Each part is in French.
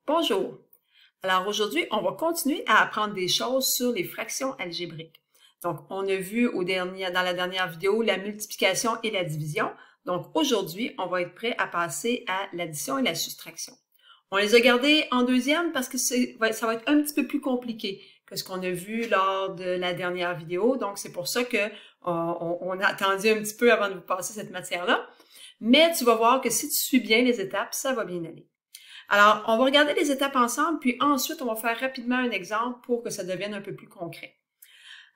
Bonjour! Alors aujourd'hui, on va continuer à apprendre des choses sur les fractions algébriques. Donc, on a vu dans la dernière vidéo la multiplication et la division. Donc aujourd'hui, on va être prêt à passer à l'addition et la soustraction. On les a gardés en deuxième parce que ça va être un petit peu plus compliqué que ce qu'on a vu lors de la dernière vidéo. Donc c'est pour ça que on a attendu un petit peu avant de vous passer cette matière-là. Mais tu vas voir que si tu suis bien les étapes, ça va bien aller. Alors, on va regarder les étapes ensemble, puis ensuite, on va faire rapidement un exemple pour que ça devienne un peu plus concret.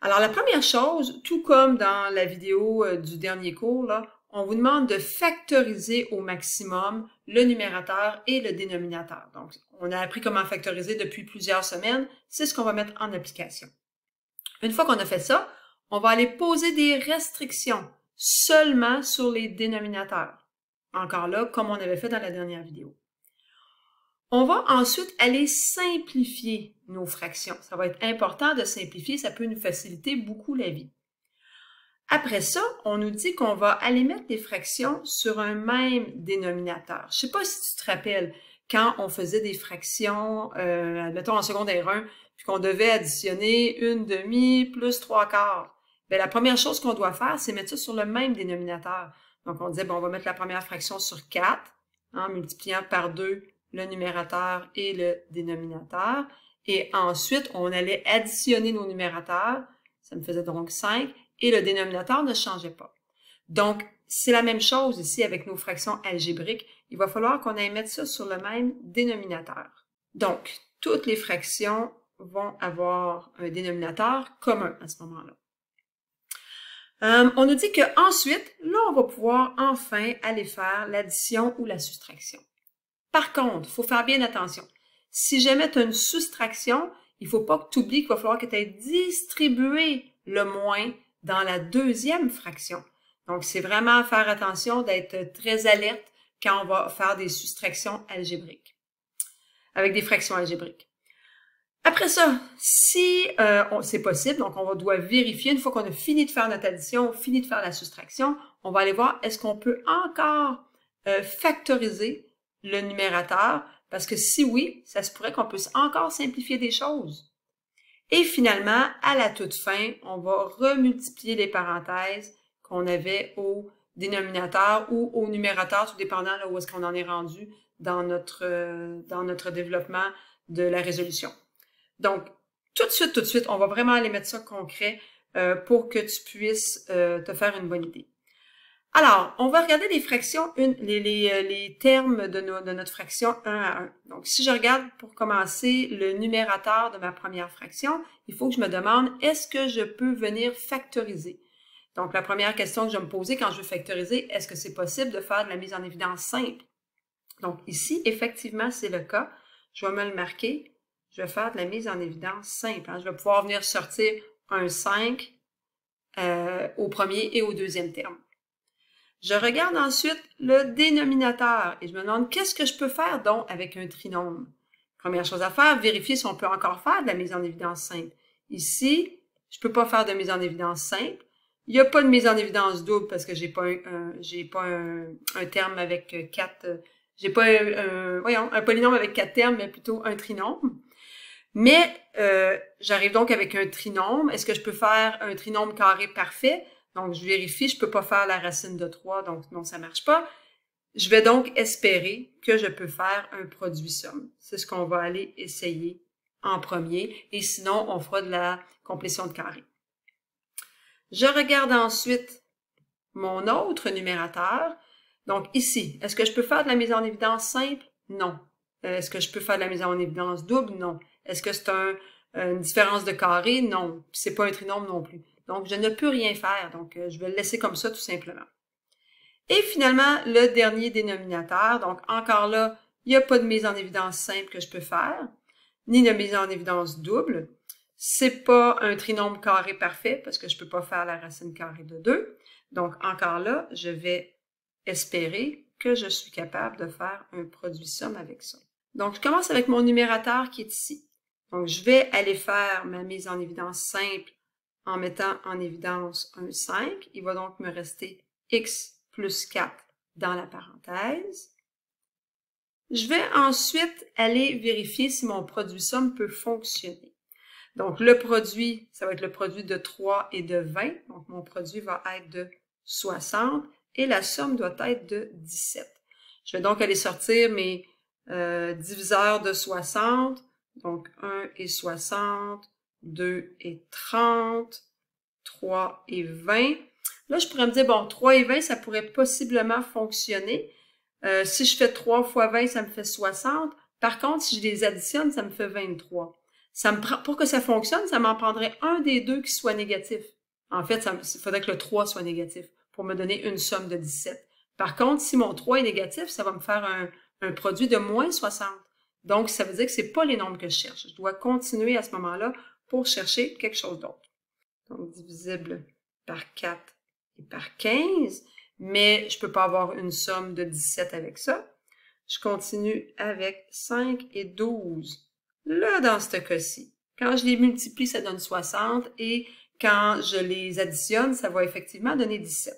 Alors, la première chose, tout comme dans la vidéo du dernier cours, là, on vous demande de factoriser au maximum le numérateur et le dénominateur. Donc, on a appris comment factoriser depuis plusieurs semaines. C'est ce qu'on va mettre en application. Une fois qu'on a fait ça, on va aller poser des restrictions seulement sur les dénominateurs. Encore là, comme on avait fait dans la dernière vidéo. On va ensuite aller simplifier nos fractions. Ça va être important de simplifier, ça peut nous faciliter beaucoup la vie. Après ça, on nous dit qu'on va aller mettre des fractions sur un même dénominateur. Je ne sais pas si tu te rappelles, quand on faisait des fractions, admettons en secondaire 1, puis qu'on devait additionner une demi plus 3/4. Bien, la première chose qu'on doit faire, c'est mettre ça sur le même dénominateur. Donc, on disait, bon, on va mettre la première fraction sur 4, en multipliant par 2 le numérateur et le dénominateur. Et ensuite, on allait additionner nos numérateurs. Ça me faisait donc 5. Et le dénominateur ne changeait pas. Donc, c'est la même chose ici avec nos fractions algébriques. Il va falloir qu'on aille mettre ça sur le même dénominateur. Donc, toutes les fractions vont avoir un dénominateur commun à ce moment-là. On nous dit qu'ensuite, là, on va pouvoir enfin aller faire l'addition ou la soustraction. Par contre, il faut faire bien attention. Si jamais tu as une soustraction, il ne faut pas que tu oublies qu'il va falloir que tu aies distribué le moins dans la deuxième fraction. Donc, c'est vraiment faire attention d'être très alerte quand on va faire des soustractions algébriques, avec des fractions algébriques. Après ça, si c'est possible, donc on doit vérifier, une fois qu'on a fini de faire notre addition, fini de faire la soustraction, on va aller voir est-ce qu'on peut encore factoriser le numérateur, parce que si oui, ça se pourrait qu'on puisse encore simplifier des choses. Et finalement, à la toute fin, on va remultiplier les parenthèses qu'on avait au dénominateur ou au numérateur, tout dépendant là où est-ce qu'on en est rendu dans notre développement de la résolution. Donc, tout de suite, on va vraiment aller mettre ça concret pour que tu puisses te faire une bonne idée. Alors, on va regarder les fractions, les termes de notre fraction 1 à 1. Donc, si je regarde pour commencer le numérateur de ma première fraction, il faut que je me demande, est-ce que je peux venir factoriser? Donc, la première question que je vais me poser quand je veux factoriser, est-ce que c'est possible de faire de la mise en évidence simple? Donc, ici, effectivement, c'est le cas. Je vais me le marquer. Je vais faire de la mise en évidence simple. Je vais pouvoir venir sortir un 5 au premier et au deuxième terme. Je regarde ensuite le dénominateur et je me demande qu'est-ce que je peux faire donc avec un trinôme. Première chose à faire, vérifier si on peut encore faire de la mise en évidence simple. Ici, je ne peux pas faire de mise en évidence simple. Il n'y a pas de mise en évidence double parce que j'ai pas un terme avec 4. J'ai pas un polynôme avec 4 termes, mais plutôt un trinôme. Mais j'arrive donc avec un trinôme. Est-ce que je peux faire un trinôme carré parfait? Donc, je vérifie, je ne peux pas faire la racine de 3, donc non, ça ne marche pas. Je vais donc espérer que je peux faire un produit somme. C'est ce qu'on va aller essayer en premier, et sinon, on fera de la complétion de carré. Je regarde ensuite mon autre numérateur. Donc, ici, est-ce que je peux faire de la mise en évidence simple? Non. Est-ce que je peux faire de la mise en évidence double? Non. Est-ce que c'est une différence de carré? Non. C'est pas un trinôme non plus. Donc, je ne peux rien faire. Donc, je vais le laisser comme ça tout simplement. Et finalement, le dernier dénominateur. Donc, encore là, il n'y a pas de mise en évidence simple que je peux faire, ni de mise en évidence double. C'est pas un trinôme carré parfait parce que je peux pas faire la racine carrée de 2. Donc, encore là, je vais espérer que je suis capable de faire un produit somme avec ça. Donc, je commence avec mon numérateur qui est ici. Donc, je vais aller faire ma mise en évidence simple en mettant en évidence un 5. Il va donc me rester x plus 4 dans la parenthèse. Je vais ensuite aller vérifier si mon produit somme peut fonctionner. Donc, le produit, ça va être le produit de 3 et de 20. Donc, mon produit va être de 60 et la somme doit être de 17. Je vais donc aller sortir mes diviseurs de 60. Donc, 1 et 60, 2 et 30, 3 et 20. Là, je pourrais me dire, bon, 3 et 20, ça pourrait possiblement fonctionner. Si je fais 3 fois 20, ça me fait 60. Par contre, si je les additionne, ça me fait 23. Pour que ça fonctionne, ça m'en prendrait un des deux qui soit négatif. En fait, il faudrait que le 3 soit négatif pour me donner une somme de 17. Par contre, si mon 3 est négatif, ça va me faire un produit de moins 60. Donc, ça veut dire que c'est pas les nombres que je cherche. Je dois continuer à ce moment-là pour chercher quelque chose d'autre. Donc, divisible par 4 et par 15, mais je peux pas avoir une somme de 17 avec ça. Je continue avec 5 et 12. Là, dans ce cas-ci, quand je les multiplie, ça donne 60 et quand je les additionne, ça va effectivement donner 17.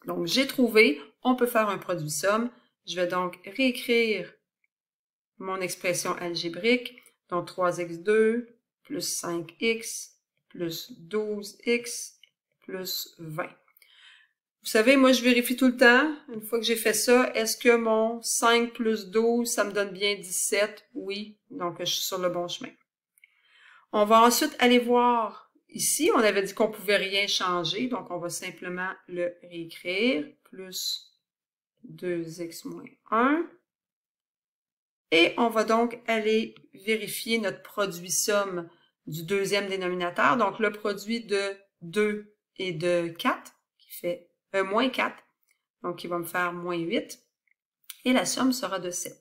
Donc, j'ai trouvé, on peut faire un produit somme. Je vais donc réécrire mon expression algébrique. Donc, 3x2 plus 5x plus 12x plus 20. Vous savez, moi, je vérifie tout le temps, une fois que j'ai fait ça, est-ce que mon 5 plus 12, ça me donne bien 17? Oui, donc je suis sur le bon chemin. On va ensuite aller voir ici, on avait dit qu'on ne pouvait rien changer, donc on va simplement le réécrire, plus 2x moins 1. Et on va donc aller vérifier notre produit somme du deuxième dénominateur, donc le produit de 2 et de 4, qui fait moins 4, donc il va me faire moins 8, et la somme sera de 7.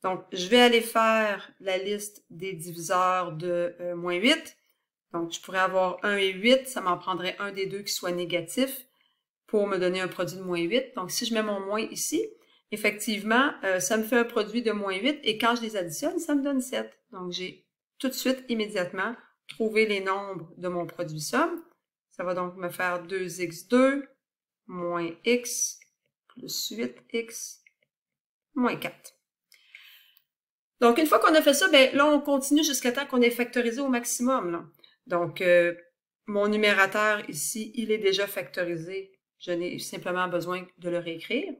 Donc, je vais aller faire la liste des diviseurs de moins 8. Donc, je pourrais avoir 1 et 8, ça m'en prendrait un des deux qui soit négatif pour me donner un produit de moins 8. Donc, si je mets mon moins ici, effectivement, ça me fait un produit de moins 8 et quand je les additionne, ça me donne 7. Donc, j'ai tout de suite, immédiatement, trouvé les nombres de mon produit somme. Ça va donc me faire 2x2 moins x plus 8x moins 4. Donc, une fois qu'on a fait ça, ben là, on continue jusqu'à temps qu'on ait factorisé au maximum. Là. Donc, mon numérateur ici, il est déjà factorisé. Je n'ai simplement besoin de le réécrire.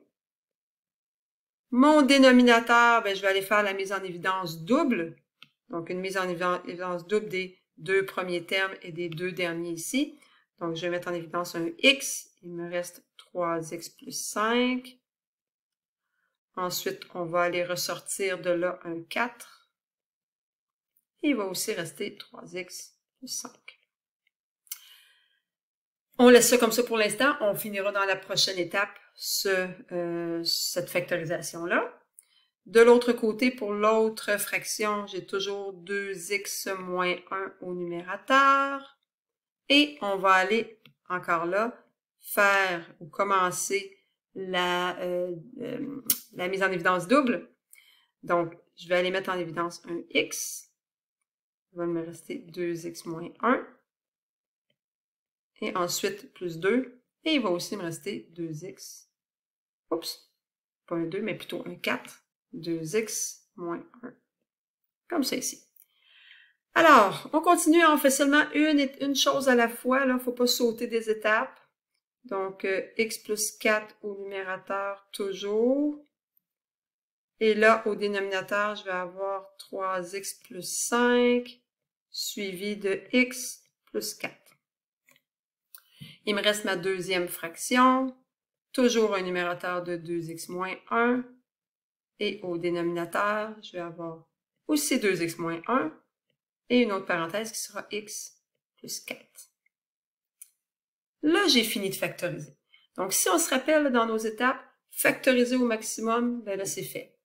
Mon dénominateur, ben, je vais aller faire la mise en évidence double. Donc, une mise en évidence double des deux premiers termes et des deux derniers ici. Donc, je vais mettre en évidence un x. Il me reste 3x plus 5. Ensuite, on va aller ressortir de là un 4. Et il va aussi rester 3x plus 5. On laisse ça comme ça pour l'instant. On finira dans la prochaine étape cette factorisation-là. De l'autre côté, pour l'autre fraction, j'ai toujours 2x moins 1 au numérateur. Et on va aller, encore là, faire ou commencer la mise en évidence double. Donc, je vais aller mettre en évidence un x. Il va me rester 2x moins 1. Et ensuite, plus 2. Et il va aussi me rester 2x. Oups, pas un 2, mais plutôt un 4. 2x moins 1. Comme ça ici. Alors, on continue, on fait seulement une chose à la fois. Il ne faut pas sauter des étapes. Donc, x plus 4 au numérateur, toujours. Et là, au dénominateur, je vais avoir 3x plus 5, suivi de x plus 4. Il me reste ma deuxième fraction, toujours un numérateur de 2x moins 1. Et au dénominateur, je vais avoir aussi 2x moins 1 et une autre parenthèse qui sera x plus 4. Là, j'ai fini de factoriser. Donc, si on se rappelle dans nos étapes, factoriser au maximum, ben là, c'est fait.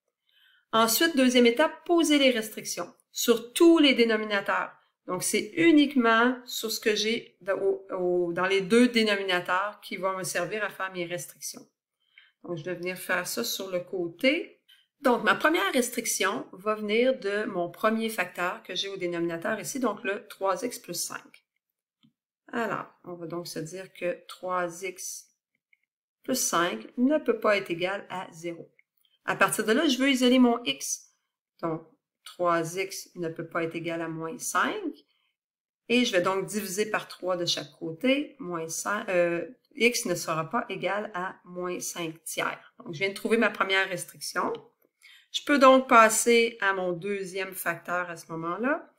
Ensuite, deuxième étape, poser les restrictions sur tous les dénominateurs. Donc, c'est uniquement sur ce que j'ai dans les deux dénominateurs qui vont me servir à faire mes restrictions. Donc, je vais venir faire ça sur le côté. Donc, ma première restriction va venir de mon premier facteur que j'ai au dénominateur ici, donc le 3x plus 5. Alors, on va donc se dire que 3x plus 5 ne peut pas être égal à 0. À partir de là, je veux isoler mon x. Donc, 3x ne peut pas être égal à moins 5. Et je vais donc diviser par 3 de chaque côté. X ne sera pas égal à moins 5 tiers. Donc, je viens de trouver ma première restriction. Je peux donc passer à mon deuxième facteur à ce moment-là,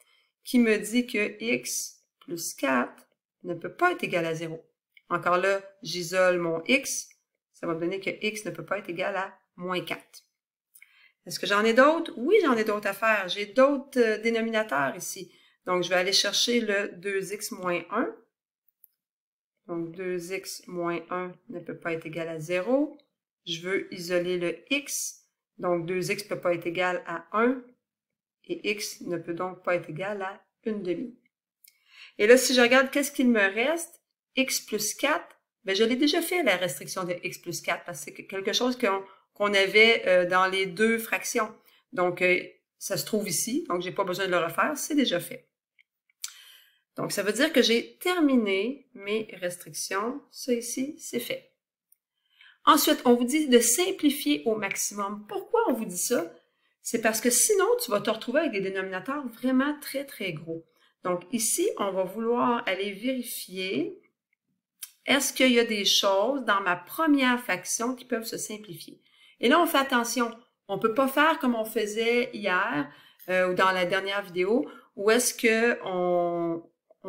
qui me dit que x plus 4 ne peut pas être égal à 0. Encore là, j'isole mon x. Ça va me donner que x ne peut pas être égal à moins 4. Est-ce que j'en ai d'autres? Oui, j'en ai d'autres à faire. J'ai d'autres dénominateurs ici. Donc, je vais aller chercher le 2x moins 1. Donc, 2x moins 1 ne peut pas être égal à 0. Je veux isoler le x. Donc, 2x ne peut pas être égal à 1. Et x ne peut donc pas être égal à 1/2. Et là, si je regarde qu'est-ce qu'il me reste, x plus 4, bien, je l'ai déjà fait la restriction de x plus 4 parce que c'est quelque chose qu'on avait dans les deux fractions. Donc, ça se trouve ici, donc j'ai pas besoin de le refaire, c'est déjà fait. Donc, ça veut dire que j'ai terminé mes restrictions. Ça ici, c'est fait. Ensuite, on vous dit de simplifier au maximum. Pourquoi on vous dit ça? C'est parce que sinon, tu vas te retrouver avec des dénominateurs vraiment très, très gros. Donc, ici, on va vouloir aller vérifier est-ce qu'il y a des choses dans ma première fraction qui peuvent se simplifier. Et là, on fait attention. On ne peut pas faire comme on faisait hier ou dans la dernière vidéo où est-ce qu'on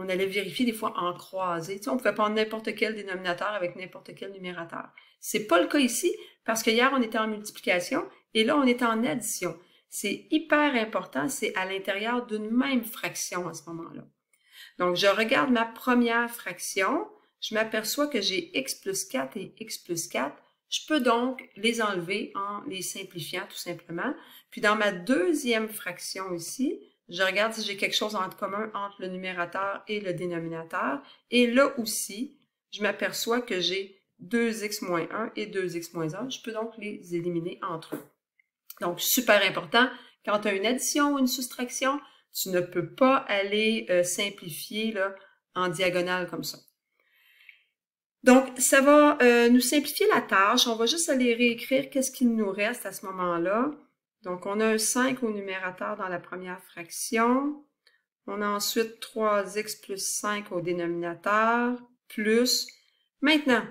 allait vérifier des fois en croisé. Tu sais, on pouvait prendre n'importe quel dénominateur avec n'importe quel numérateur. C'est pas le cas ici parce que hier, on était en multiplication et là, on est en addition. C'est hyper important, c'est à l'intérieur d'une même fraction à ce moment-là. Donc, je regarde ma première fraction, je m'aperçois que j'ai x plus 4 et x plus 4. Je peux donc les enlever en les simplifiant tout simplement. Puis dans ma deuxième fraction ici, je regarde si j'ai quelque chose en commun entre le numérateur et le dénominateur. Et là aussi, je m'aperçois que j'ai 2x moins 1 et 2x moins 1. Je peux donc les éliminer entre eux. Donc, super important, quand tu as une addition ou une soustraction, tu ne peux pas aller simplifier là, en diagonale comme ça. Donc, ça va nous simplifier la tâche. On va juste aller réécrire qu'est-ce qu'il nous reste à ce moment-là. Donc, on a un 5 au numérateur dans la première fraction. On a ensuite 3x plus 5 au dénominateur, plus. Maintenant,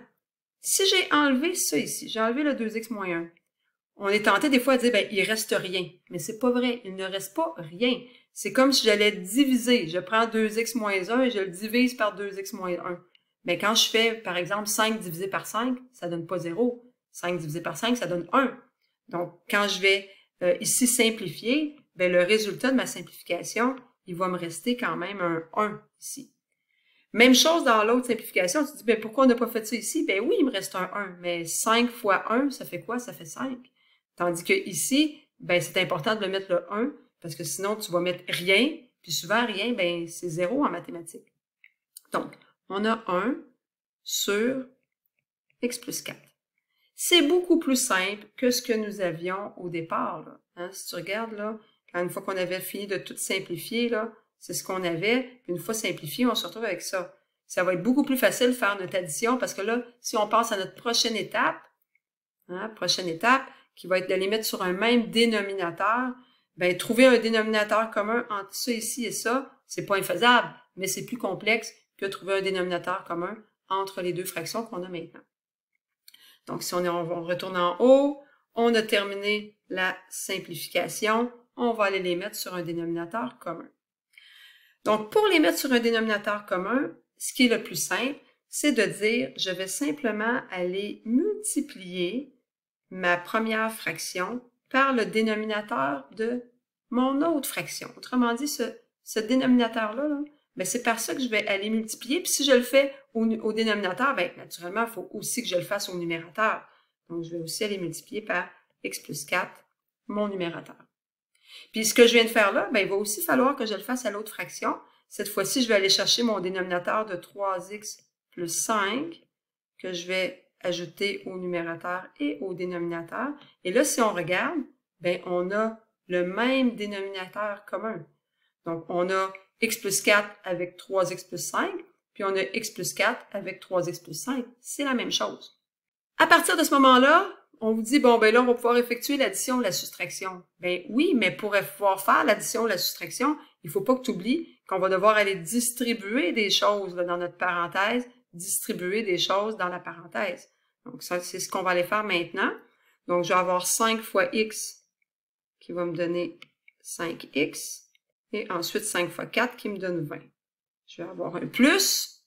si j'ai enlevé ça ici, j'ai enlevé le 2x moins 1, on est tenté des fois de dire, ben, il reste rien. Mais c'est pas vrai, il ne reste pas rien. C'est comme si j'allais diviser. Je prends 2x moins 1 et je le divise par 2x moins 1. Mais quand je fais, par exemple, 5 divisé par 5, ça donne pas 0. 5 divisé par 5, ça donne 1. Donc, quand je vais ici simplifier, ben, le résultat de ma simplification, il va me rester quand même un 1 ici. Même chose dans l'autre simplification, tu te dis, ben, pourquoi on n'a pas fait ça ici? Ben oui, il me reste un 1, mais 5 fois 1, ça fait quoi? Ça fait 5. Tandis que ici, ben, c'est important de mettre le 1, parce que sinon, tu vas mettre rien, puis souvent, rien, ben, c'est 0 en mathématiques. Donc, on a 1 sur x plus 4. C'est beaucoup plus simple que ce que nous avions au départ, là. Hein? Si tu regardes, là, une fois qu'on avait fini de tout simplifier, là, c'est ce qu'on avait. Une fois simplifié, on se retrouve avec ça. Ça va être beaucoup plus facile de faire notre addition, parce que là, si on passe à notre prochaine étape, qui va être de les mettre sur un même dénominateur, ben, trouver un dénominateur commun entre ça ici et ça, c'est pas infaisable, mais c'est plus complexe que trouver un dénominateur commun entre les deux fractions qu'on a maintenant. Donc, si on retourne en haut, on a terminé la simplification, on va aller les mettre sur un dénominateur commun. Donc, pour les mettre sur un dénominateur commun, ce qui est le plus simple, c'est de dire, je vais simplement aller multiplier ma première fraction par le dénominateur de mon autre fraction. Autrement dit, ce dénominateur-là, ben c'est par ça que je vais aller multiplier. Puis si je le fais au dénominateur, ben naturellement, il faut aussi que je le fasse au numérateur. Donc, je vais aussi aller multiplier par x plus 4, mon numérateur. Puis ce que je viens de faire là, ben il va aussi falloir que je le fasse à l'autre fraction. Cette fois-ci, je vais aller chercher mon dénominateur de 3x plus 5, que je vais ajouter au numérateur et au dénominateur. Et là, si on regarde, ben on a le même dénominateur commun. Donc, on a x plus 4 avec 3x plus 5, puis on a x plus 4 avec 3x plus 5. C'est la même chose. À partir de ce moment-là, on vous dit, bon, ben là, on va pouvoir effectuer l'addition ou la soustraction. Ben oui, mais pour pouvoir faire l'addition ou la soustraction, il faut pas que tu oublies qu'on va devoir aller distribuer des choses là, dans notre parenthèse, distribuer des choses dans la parenthèse. Donc, ça, c'est ce qu'on va aller faire maintenant. Donc, je vais avoir 5 fois x qui va me donner 5x. Et ensuite, 5 fois 4 qui me donne 20. Je vais avoir un plus.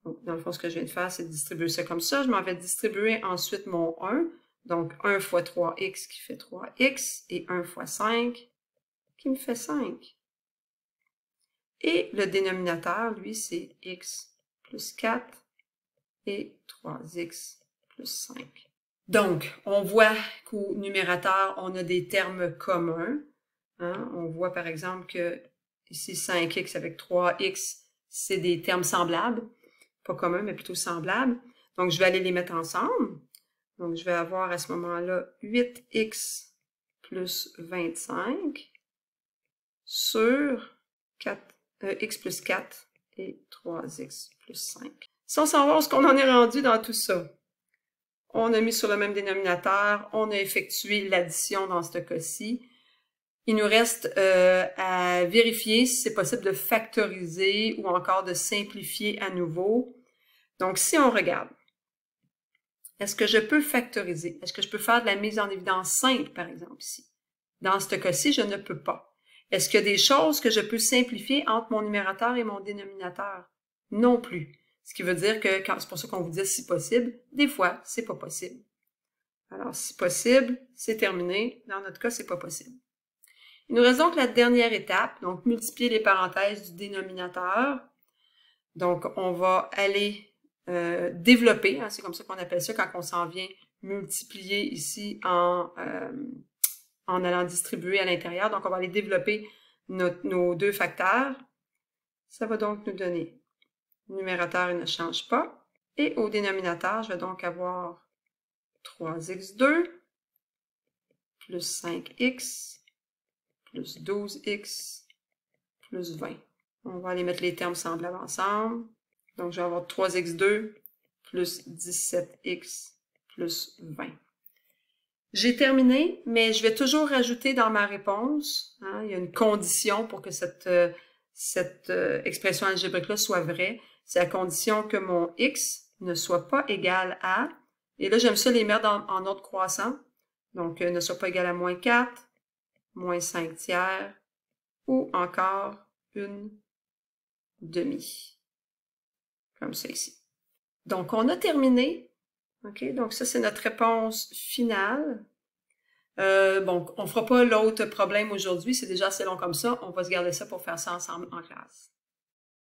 Donc, dans le fond, ce que je viens de faire, c'est de distribuer ça comme ça. Je m'en vais distribuer ensuite mon 1. Donc, 1 fois 3x qui fait 3x. Et 1 fois 5 qui me fait 5. Et le dénominateur, lui, c'est x plus 4 et 3x plus 5. Donc, on voit qu'au numérateur, on a des termes communs. Hein? On voit par exemple que ici, 5x avec 3x, c'est des termes semblables. Pas communs, mais plutôt semblables. Donc, je vais aller les mettre ensemble. Donc, je vais avoir à ce moment-là 8x plus 25 sur 4, x plus 4 et 3x plus 5. Si on s'en va, ce qu'on en est rendu dans tout ça. On a mis sur le même dénominateur, on a effectué l'addition dans ce cas-ci. Il nous reste à vérifier si c'est possible de factoriser ou encore de simplifier à nouveau. Donc, si on regarde, est-ce que je peux factoriser? Est-ce que je peux faire de la mise en évidence simple, par exemple, ici? Dans ce cas-ci, je ne peux pas. Est-ce qu'il y a des choses que je peux simplifier entre mon numérateur et mon dénominateur? Non plus. Ce qui veut dire que, c'est pour ça qu'on vous dit si possible, des fois, c'est pas possible. Alors, si possible, c'est terminé. Dans notre cas, c'est pas possible. Il nous reste donc la dernière étape, donc multiplier les parenthèses du dénominateur. Donc, on va aller développer, hein, c'est comme ça qu'on appelle ça quand on s'en vient multiplier ici en allant distribuer à l'intérieur. Donc, on va aller développer nos deux facteurs. Ça va donc nous donner, le numérateur, il ne change pas. Et au dénominateur, je vais donc avoir 3x2 plus 5x plus 12x plus 20. On va aller mettre les termes semblables ensemble. Donc, je vais avoir 3x2 plus 17x plus 20. J'ai terminé, mais je vais toujours rajouter dans ma réponse, hein, il y a une condition pour que cette expression algébrique-là soit vraie. C'est à condition que mon x ne soit pas égal à, et là j'aime ça les mettre en ordre croissant, donc ne soit pas égal à moins 4, moins 5 tiers, ou encore une demi. Comme ça ici. Donc, on a terminé. OK? Donc, ça, c'est notre réponse finale. Bon, on ne fera pas l'autre problème aujourd'hui. C'est déjà assez long comme ça. On va se garder ça pour faire ça ensemble en classe.